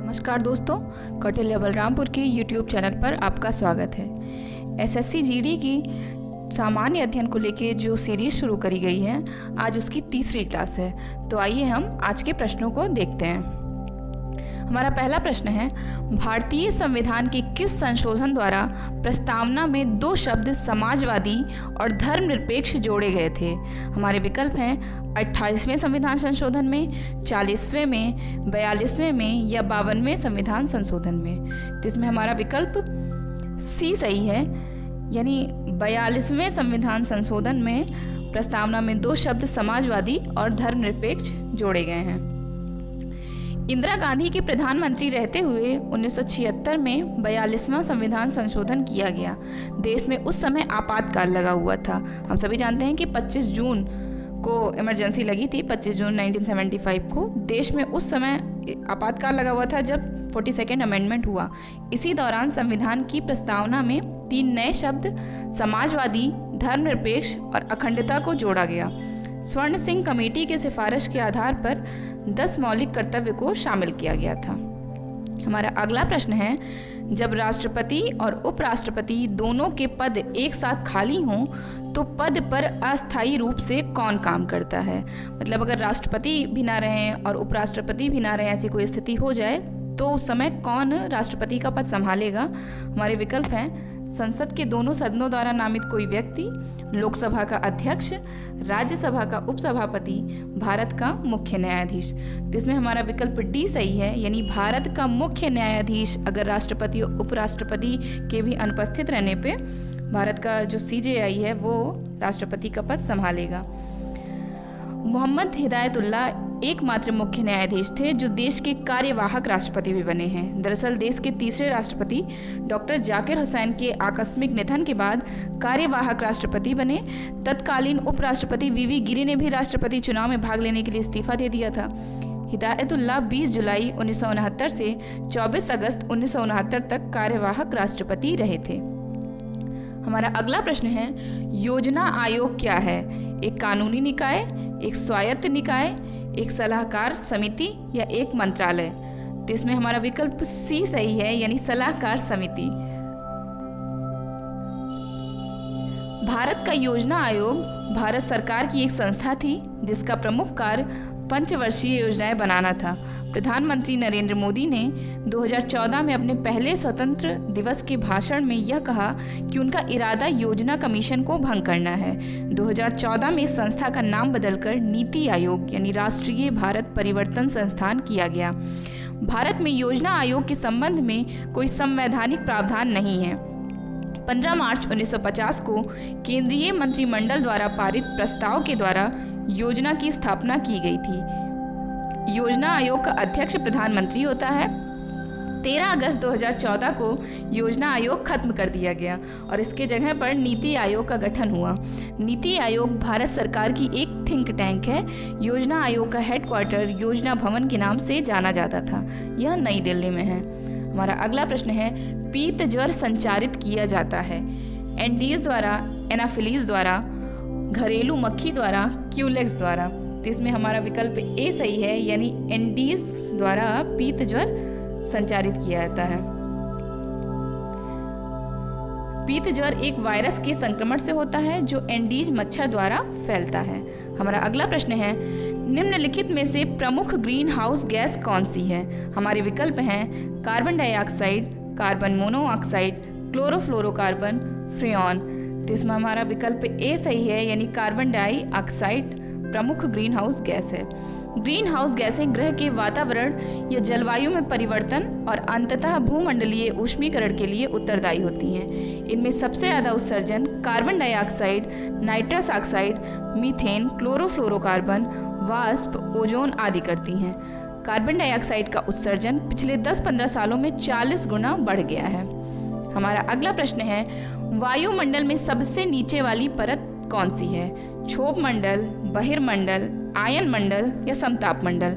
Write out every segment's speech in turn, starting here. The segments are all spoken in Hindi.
नमस्कार दोस्तों, कौटिल्य बलरामपुर के YouTube चैनल पर आपका स्वागत है। एसएससी जीडी की सामान्य अध्ययन को लेके जो सीरीज शुरू करी गई है, आज उसकी तीसरी क्लास है। तो आइए हम आज के प्रश्नों को देखते हैं। हमारा पहला प्रश्न है, भारतीय संविधान के किस संशोधन द्वारा प्रस्तावना में दो शब्द समाजवादी और धर्मनिरपेक्ष जोड़े गए थे? हमारे विकल्प हैं 28वें संविधान संशोधन में, 40वें में, 42वें में या 52वें संविधान संशोधन में। तो इसमें हमारा विकल्प सी सही है, यानी 42वें संविधान संशोधन में प्रस्तावना में दो शब्द समाजवादी और धर्मनिरपेक्ष जोड़े गए हैं। इंदिरा गांधी के प्रधानमंत्री रहते हुए 1976 में 42वां संविधान संशोधन किया गया। देश में उस समय आपातकाल लगा हुआ था। हम सभी जानते हैं कि 25 जून को इमरजेंसी लगी थी। 25 जून 1975 को देश में उस समय आपातकाल लगा हुआ था जब 42nd अमेंडमेंट हुआ। इसी दौरान संविधान की प्रस्तावना में 3 नए शब्द समाजवादी, धर्मनिरपेक्ष और अखंडता को जोड़ा गया। स्वर्ण सिंह कमेटी के सिफारिश के आधार पर 10 मौलिक कर्तव्य को शामिल किया गया था। हमारा अगला प्रश्न है, जब राष्ट्रपति और उपराष्ट्रपति दोनों के पद एक साथ खाली हों तो पद पर अस्थायी रूप से कौन काम करता है? मतलब अगर राष्ट्रपति भी ना रहें और उपराष्ट्रपति भी ना रहें, ऐसी कोई स्थिति हो जाए तो उस समय कौन राष्ट्रपति का पद संभालेगा? हमारे विकल्प हैं संसद के दोनों सदनों द्वारा नामित कोई व्यक्ति, लोकसभा का अध्यक्ष, राज्यसभा का उपसभापति, भारत का मुख्य न्यायाधीश। तो इसमें हमारा विकल्प डी सही है, यानी भारत का मुख्य न्यायाधीश अगर राष्ट्रपति और उपराष्ट्रपति के भी अनुपस्थित रहने पे भारत का जो सीजेआई है वो राष्ट्रपति का पद संभालेगा। मोहम्मद हिदायतुल्लाह एकमात्र मुख्य न्यायाधीश थे जो देश के कार्यवाहक राष्ट्रपति भी बने हैं। दरअसल देश के तीसरे राष्ट्रपति डॉक्टर जाकिर हुसैन के आकस्मिक निधन के बाद कार्यवाहक राष्ट्रपति बने। तत्कालीन उपराष्ट्रपति वीवी गिरी ने भी राष्ट्रपति चुनाव में भाग लेने के लिए इस्तीफा दे दिया था। हिदायतुल्लाह 20 जुलाई 1969 से 24 अगस्त 1969 तक कार्यवाहक राष्ट्रपति रहे थे। हमारा अगला प्रश्न है, योजना आयोग क्या है? एक कानूनी निकाय, एक स्वायत्त निकाय, एक सलाहकार समिति या एक मंत्रालय? तो इसमें हमारा विकल्प सी सही है, यानी सलाहकार समिति। भारत का योजना आयोग भारत सरकार की एक संस्था थी जिसका प्रमुख कार्य पंचवर्षीय योजनाएं बनाना था। प्रधानमंत्री नरेंद्र मोदी ने 2014 में अपने पहले स्वतंत्र दिवस के भाषण में यह कहा कि उनका इरादा योजना कमीशन को भंग करना है। 2014 में इस संस्था का नाम बदलकर नीति आयोग यानी राष्ट्रीय भारत परिवर्तन संस्थान किया गया। भारत में योजना आयोग के संबंध में कोई संवैधानिक प्रावधान नहीं है। 15 मार्च 1950 को केंद्रीय मंत्रिमंडल द्वारा पारित प्रस्ताव के द्वारा योजना की स्थापना की गई थी। योजना आयोग का अध्यक्ष प्रधानमंत्री होता है। 13 अगस्त 2014 को योजना आयोग खत्म कर दिया गया और इसके जगह पर नीति आयोग का गठन हुआ। नीति आयोग भारत सरकार की एक थिंक टैंक है। योजना आयोग का हेडक्वार्टर योजना भवन के नाम से जाना जाता था। यह नई दिल्ली में है। हमारा अगला प्रश्न है, पीत ज्वर संचारित किया जाता है एनडीज द्वारा, एनाफिलीज द्वारा, घरेलू मक्खी द्वारा, क्यूलेक्स द्वारा? तो इसमें हमारा विकल्प ए सही है, यानी एनडीज द्वारा पीत ज्वर संचारित किया जाता है। पीत ज्वर एक वायरस के संक्रमण से होता है जो एनडीज मच्छर द्वारा फैलता है। हमारा अगला प्रश्न है, निम्नलिखित में से प्रमुख ग्रीन हाउस गैस कौन सी है? हमारे विकल्प हैं carbon dioxide, carbon monoxide, chlorofluorocarbon, freon. तो इसमें हमारा विकल्प ए सही है, यानी कार्बन डाइऑक्साइड प्रमुख ग्रीन हाउस गैस है। ग्रीन हाउस गैसें ग्रह के वातावरण या जलवायु में परिवर्तन और अंततः भूमंडलीय ऊष्मीकरण के लिए उत्तरदायी होती हैं। इनमें सबसे ज़्यादा उत्सर्जन carbon dioxide, nitrous oxide, methane, chlorofluorocarbon, वाष्प, ओजोन आदि करती हैं। कार्बन डाइऑक्साइड का उत्सर्जन पिछले 10-15 सालों में 40 गुना बढ़ गया है। हमारा अगला प्रश्न है, वायुमंडल में सबसे नीचे वाली परत कौन सी है? क्षोभ मंडल, बहिर्मंडल, आयन मंडल या समताप मंडल?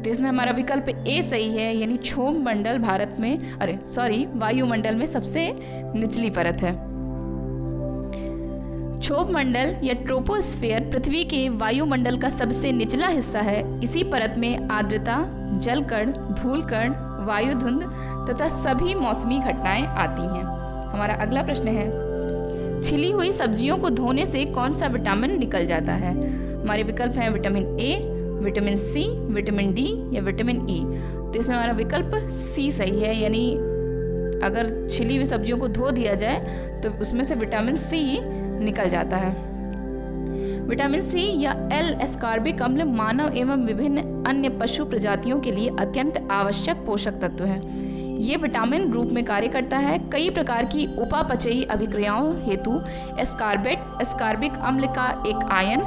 तो इसमें हमारा विकल्प ए सही है, यानी क्षोभ मंडल वायुमंडल में सबसे निचली परत है। क्षोभ मंडल या ट्रोपोस्फेयर पृथ्वी के वायुमंडल का सबसे निचला हिस्सा है। इसी परत में आर्द्रता, जलकण, धूलकण, वायुधुंध तथा सभी मौसमी घटनाएं आती हैं। हमारा अगला प्रश्न है, छिली हुई सब्जियों को धोने से कौन सा विटामिन निकल जाता है? हमारे विकल्प हैं vitamin A, vitamin C, vitamin D या विटामिन ई। तो इसमें हमारा विकल्प सी सही है, यानी अगर छिली हुई सब्जियों को धो दिया जाए तो उसमें से विटामिन सी निकल जाता है। विटामिन सी या एल एस्कॉर्बिक अम्ल मानव एवं विभिन्न अन्य पशु प्रजातियों के लिए अत्यंत आवश्यक पोषक तत्व है। ये विटामिन रूप में कार्य करता है। कई प्रकार की उपापचयी अभिक्रियाओं हेतु एस्कॉर्बिक अम्ल का एक आयन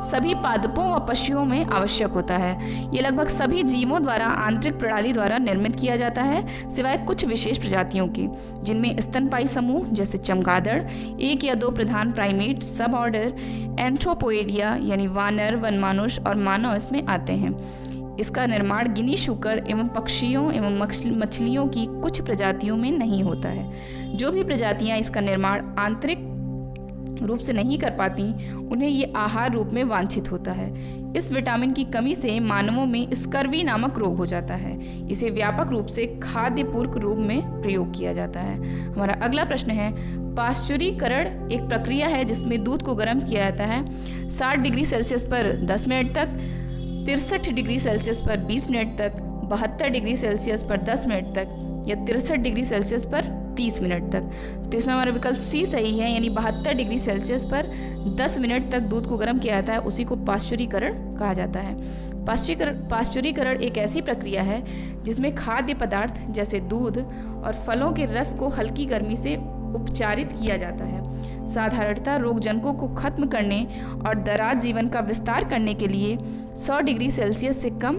सभी पादपों व पशुओं में आवश्यक होता है। ये लगभग सभी जीवों द्वारा आंतरिक प्रणाली द्वारा निर्मित किया जाता है, सिवाय कुछ विशेष प्रजातियों के, जिनमें स्तनपायी समूह जैसे चमगादड़, एक या दो प्रधान प्राइमेट, सब ऑर्डर एंथ्रोपोइडिया यानी वानर, वनमानुष और मानव इसमें आते हैं। इसका निर्माण गिनी शूकर एवं पक्षियों एवं मछलियों की कुछ प्रजातियों में नहीं होता है। जो भी प्रजातियां इसका निर्माण आंतरिक रूप से नहीं कर पाती, उन्हें ये आहार रूप में वांछित होता है। इस विटामिन की कमी से मानवों में स्कर्वी नामक रोग हो जाता है। इसे व्यापक रूप से खाद्य पूरक रूप में प्रयोग किया जाता है। हमारा अगला प्रश्न है, पाश्चुरीकरण एक प्रक्रिया है जिसमें दूध को गर्म किया जाता है 60 डिग्री सेल्सियस पर 10 मिनट तक, 63 डिग्री सेल्सियस पर 20 मिनट तक, 72 डिग्री सेल्सियस पर 10 मिनट तक या 63 डिग्री सेल्सियस पर 30 मिनट तक। तो इसमें हमारा विकल्प सी सही है, यानी 72 डिग्री सेल्सियस पर 10 मिनट तक दूध को गर्म किया जाता है, उसी को पाश्चुरीकरण कहा जाता है। पाश्चुरीकरण एक ऐसी प्रक्रिया है जिसमें खाद्य पदार्थ जैसे दूध और फलों के रस को हल्की गर्मी से उपचारित किया जाता है। साधारणतः रोगजनकों को खत्म करने और दराज जीवन का विस्तार करने के लिए 100 डिग्री सेल्सियस से कम।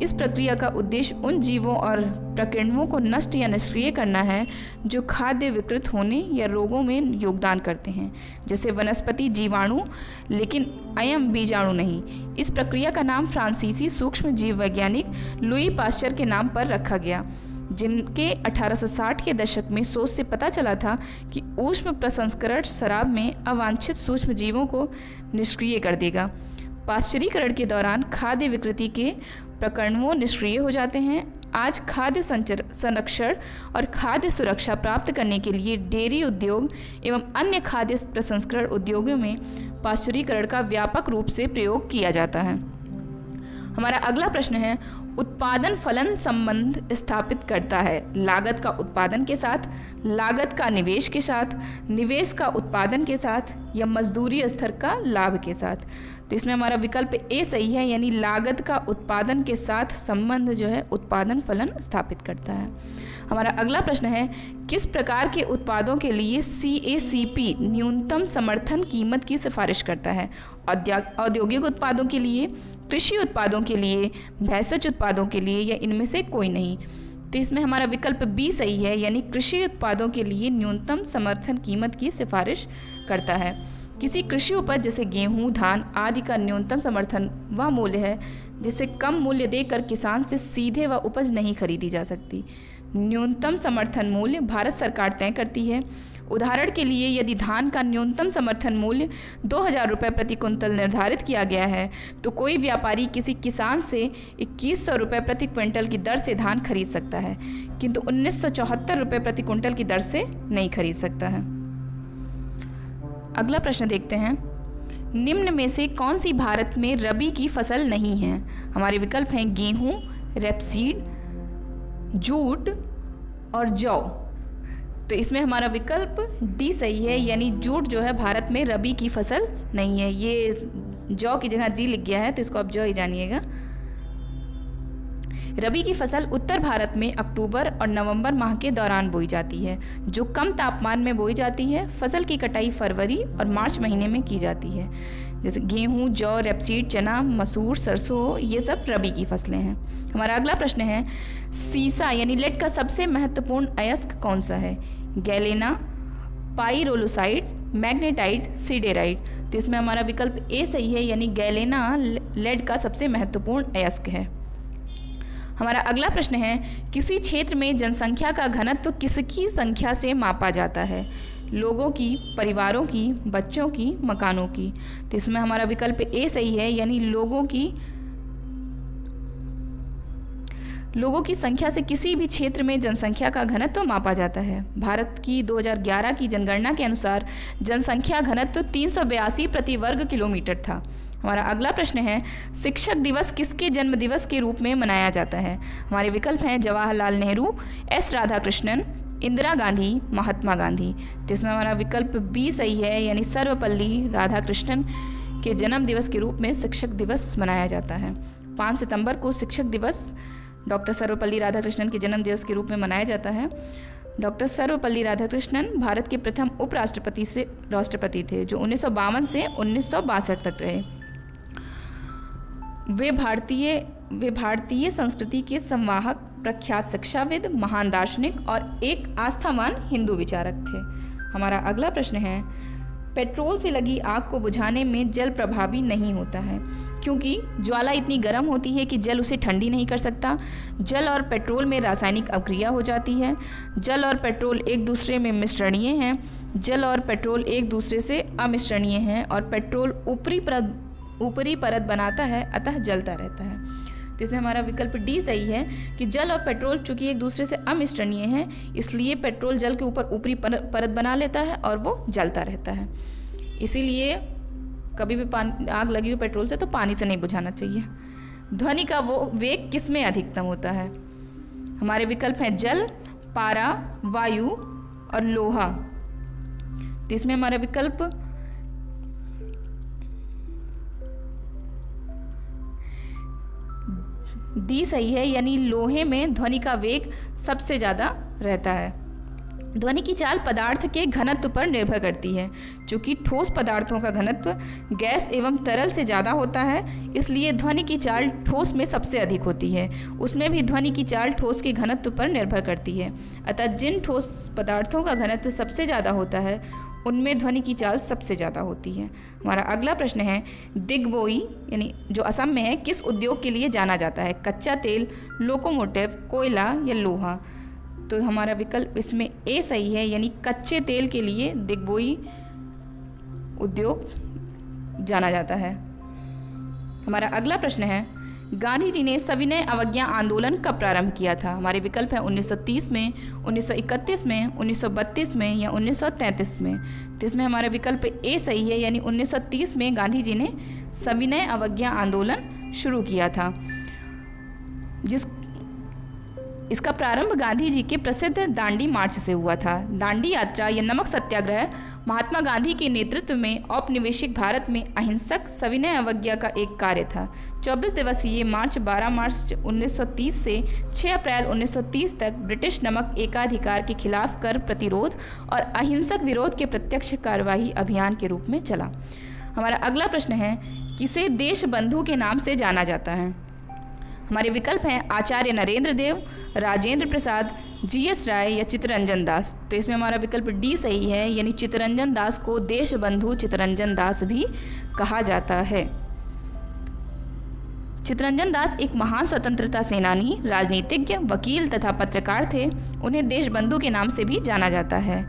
इस प्रक्रिया का उद्देश्य उन जीवों और प्रकीर्णकों को नष्ट या निष्क्रिय करना है जो खाद्य विकृत होने या रोगों में योगदान करते हैं, जैसे वनस्पति जीवाणु, लेकिन अयम बीजाणु नहीं। इस प्रक्रिया का नाम फ्रांसीसी सूक्ष्म जीव वैज्ञानिक लुई पाश्चर के नाम पर रखा गया, जिनके 1860 के दशक में शोध से पता चला था कि ऊष्म प्रसंस्करण शराब में अवांछित सूक्ष्म जीवों को निष्क्रिय कर देगा। पाश्चुरीकरण के दौरान खाद्य विकृति के प्रकरणों निष्क्रिय हो जाते हैं। आज खाद्य संरक्षण और खाद्य सुरक्षा प्राप्त करने के लिए डेयरी उद्योग एवं अन्य खाद्य प्रसंस्करण उद्योगों में पाश्चुरीकरण का व्यापक रूप से प्रयोग किया जाता है। हमारा अगला प्रश्न है, उत्पादन फलन संबंध स्थापित करता है लागत का उत्पादन के साथ, लागत का निवेश के साथ, निवेश का उत्पादन के साथ या मजदूरी स्तर का लाभ के साथ। तो इसमें हमारा विकल्प ए सही है, यानी लागत का उत्पादन के साथ संबंध जो है उत्पादन फलन स्थापित करता है। हमारा अगला प्रश्न है, किस प्रकार के उत्पादों के लिए CACP न्यूनतम समर्थन कीमत की सिफारिश करता है? औद्योगिक उत्पादों के लिए, कृषि उत्पादों के लिए, भेषज उत्पादों के लिए या इनमें से कोई नहीं। तो इसमें हमारा विकल्प बी सही है, यानी कृषि उत्पादों के लिए न्यूनतम समर्थन कीमत की सिफारिश करता है। किसी कृषि उपज जैसे गेहूं, धान आदि का न्यूनतम समर्थन वह मूल्य है जिससे कम मूल्य देकर किसान से सीधे वह उपज नहीं खरीदी जा सकती। न्यूनतम समर्थन मूल्य भारत सरकार तय करती है। उदाहरण के लिए, यदि धान का न्यूनतम समर्थन मूल्य 2000 रुपये प्रति कुंतल निर्धारित किया गया है, तो कोई व्यापारी किसी किसान से 2100 रुपये प्रति क्विंटल की दर से धान खरीद सकता है, किंतु 1974 रुपये प्रति कुंटल की दर से नहीं खरीद सकता है। अगला प्रश्न देखते हैं, निम्न में से कौन सी भारत में रबी की फसल नहीं है? हमारे विकल्प हैं गेहूं, रेपसीड, जूट और जौ। तो इसमें हमारा विकल्प डी सही है, यानी जूट जो है भारत में रबी की फसल नहीं है। ये जौ की जगह जी लिख गया है, तो इसको आप जौ ही जानिएगा। रबी की फसल उत्तर भारत में अक्टूबर और नवंबर माह के दौरान बोई जाती है, जो कम तापमान में बोई जाती है। फसल की कटाई फरवरी और मार्च महीने में की जाती है। जैसे गेहूं, जौ, रेपसीड, चना, मसूर, सरसों, ये सब रबी की फसलें हैं। हमारा अगला प्रश्न है, सीसा यानी लेड का सबसे महत्वपूर्ण अयस्क कौन सा है? Galena, pyrolusite, magnetite, siderite. तो इसमें हमारा विकल्प ए सही है, यानी गैलेना लेड का सबसे महत्वपूर्ण अयस्क है। हमारा अगला प्रश्न है, किसी क्षेत्र में जनसंख्या का घनत्व किसकी संख्या से मापा जाता है? लोगों की, परिवारों की, बच्चों की, मकानों की। तो इसमें हमारा विकल्प ए सही है, यानी लोगों की संख्या से किसी भी क्षेत्र में जनसंख्या का घनत्व मापा जाता है। भारत की 2011 की जनगणना के अनुसार जनसंख्या घनत्व 382 प्रति वर्ग किलोमीटर था। हमारा अगला प्रश्न है, शिक्षक दिवस किसके जन्म दिवस के रूप में मनाया जाता है? हमारे विकल्प हैं जवाहरलाल नेहरू, एस राधाकृष्णन, इंदिरा गांधी, महात्मा गांधी। तो इसमें हमारा विकल्प बी सही है, यानी सर्वपल्ली राधाकृष्णन के जन्म दिवस के रूप में शिक्षक दिवस मनाया जाता है। 5 सितंबर को शिक्षक दिवस डॉक्टर सर्वपल्ली राधाकृष्णन के जन्म दिवस के रूप में मनाया जाता है। डॉक्टर सर्वपल्ली राधाकृष्णन भारत के प्रथम राष्ट्रपति थे, जो 1952 से 1962 तक रहे। वे भारतीय संस्कृति के संवाहक, प्रख्यात शिक्षाविद, महान दार्शनिक और एक आस्थावान हिंदू विचारक थे। हमारा अगला प्रश्न है, पेट्रोल से लगी आग को बुझाने में जल प्रभावी नहीं होता है, क्योंकि ज्वाला इतनी गर्म होती है कि जल उसे ठंडी नहीं कर सकता। जल और पेट्रोल में रासायनिक अभिक्रिया हो जाती है। जल और पेट्रोल एक दूसरे में मिश्रणीय हैं। जल और पेट्रोल एक दूसरे से अमिश्रणीय हैं और पेट्रोल ऊपरी परत बनाता है, अतः जलता रहता है। तो इसमें हमारा विकल्प डी सही है कि जल और पेट्रोल चूंकि एक दूसरे से अमिश्रणीय हैं, इसलिए पेट्रोल जल के ऊपर ऊपरी परत बना लेता है और वो जलता रहता है। इसीलिए कभी भी आग लगी हुई पेट्रोल से तो पानी से नहीं बुझाना चाहिए। ध्वनि का वो वेग किस में अधिकतम होता है? हमारे विकल्प हैं जल, पारा, वायु और लोहा। तो इसमें हमारा विकल्प डी सही है, यानी लोहे में ध्वनि का वेग सबसे ज़्यादा रहता है। ध्वनि की चाल पदार्थ के घनत्व पर निर्भर करती है। चूँकि ठोस पदार्थों का घनत्व गैस एवं तरल से ज़्यादा होता है, इसलिए ध्वनि की चाल ठोस में सबसे अधिक होती है। उसमें भी ध्वनि की चाल ठोस के घनत्व पर निर्भर करती है। अतः जिन ठोस पदार्थों का घनत्व सबसे ज़्यादा होता है, उनमें ध्वनि की चाल सबसे ज़्यादा होती है। हमारा अगला प्रश्न है, दिग्बोई यानी जो असम में है, किस उद्योग के लिए जाना जाता है? कच्चा तेल, लोकोमोटिव, कोयला या लोहा? तो हमारा विकल्प इसमें ए सही है, यानी कच्चे तेल के लिए दिग्बोई उद्योग जाना जाता है। हमारा अगला प्रश्न है, गांधी जी ने सविनय अवज्ञा आंदोलन कब प्रारंभ किया था? हमारे विकल्प हैं 1930 में, 1931 में, 1932 में या 1933 में। तो इसमें हमारा विकल्प ए सही है, यानी 1930 में गांधी जी ने सविनय अवज्ञा आंदोलन शुरू किया था। इसका प्रारंभ गांधी जी के प्रसिद्ध दांडी मार्च से हुआ था। दांडी यात्रा या नमक सत्याग्रह महात्मा गांधी के नेतृत्व में औपनिवेशिक भारत में अहिंसक सविनय अवज्ञा का एक कार्य था। 24 दिवसीय मार्च 12 मार्च 1930 से 6 अप्रैल 1930 तक ब्रिटिश नमक एकाधिकार के खिलाफ कर प्रतिरोध और अहिंसक विरोध के प्रत्यक्ष कार्यवाही अभियान के रूप में चला। हमारा अगला प्रश्न है, किसे देशबंधु के नाम से जाना जाता है? हमारे विकल्प हैं आचार्य नरेंद्र देव, राजेंद्र प्रसाद, जीएस राय या चित्तरंजन दास। तो इसमें हमारा विकल्प डी सही है, यानी चित्तरंजन दास को देशबंधु चित्तरंजन दास भी कहा जाता है। चित्तरंजन दास एक महान स्वतंत्रता सेनानी, राजनीतिज्ञ, वकील तथा पत्रकार थे। उन्हें देशबंधु के नाम से भी जाना जाता है।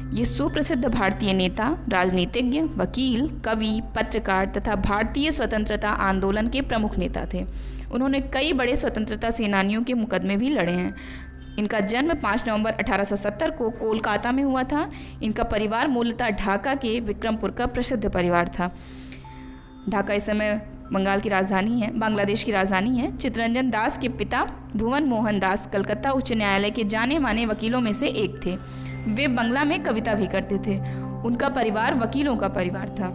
ये सुप्रसिद्ध भारतीय नेता, राजनीतिज्ञ, वकील, कवि, पत्रकार तथा भारतीय स्वतंत्रता आंदोलन के प्रमुख नेता थे। उन्होंने कई बड़े स्वतंत्रता सेनानियों के मुकदमे भी लड़े हैं। इनका जन्म 5 नवंबर 1870 को कोलकाता में हुआ था। इनका परिवार मूलतः ढाका के विक्रमपुर का प्रसिद्ध परिवार था। ढाका इस समय बांग्लादेश की राजधानी है। चित्तरंजन दास के पिता भुवन मोहन दास कलकत्ता उच्च न्यायालय के जाने माने वकीलों में से एक थे। वे बंगला में कविता भी करते थे। उनका परिवार वकीलों का परिवार था।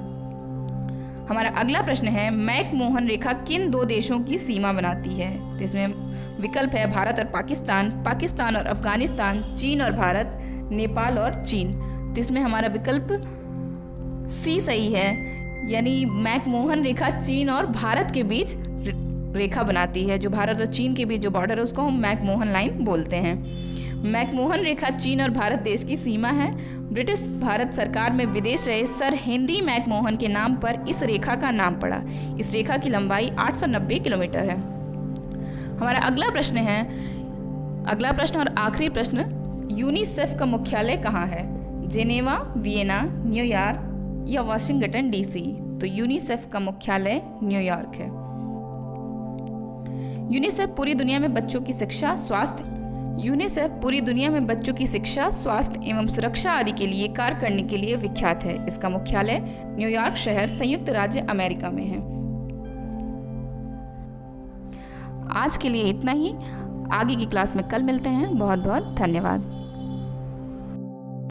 हमारा अगला प्रश्न है, मैक मोहन रेखा किन 2 देशों की सीमा बनाती है? तो इसमें विकल्प है भारत और पाकिस्तान, पाकिस्तान और अफगानिस्तान, चीन और भारत, नेपाल और चीन। तो इसमें हमारा विकल्प सी सही है, यानी मैक मोहन रेखा चीन और भारत के बीच रेखा बनाती है। जो भारत और चीन के बीच जो बॉर्डर है उसको हम मैक मोहन लाइन बोलते हैं। मैक मोहन रेखा चीन और भारत देश की सीमा है। ब्रिटिश भारत सरकार में विदेश रहे सर हेनरी मैक मोहन के नाम पर इस रेखा का नाम पड़ा। इस रेखा की लंबाई 890 किलोमीटर है। हमारा अगला प्रश्न और आखिरी प्रश्न, यूनिसेफ का मुख्यालय कहाँ है? जेनेवा, वियना, न्यूयॉर्क या वाशिंगटन डीसी? तो यूनिसेफ का मुख्यालय न्यूयॉर्क है। यूनिसेफ पूरी दुनिया में बच्चों की शिक्षा, स्वास्थ्य एवं सुरक्षा आदि के लिए कार्य करने के लिए विख्यात है। इसका मुख्यालय न्यूयॉर्क शहर, संयुक्त राज्य अमेरिका में है। आज के लिए इतना ही। आगे की क्लास में कल मिलते हैं। बहुत बहुत धन्यवाद।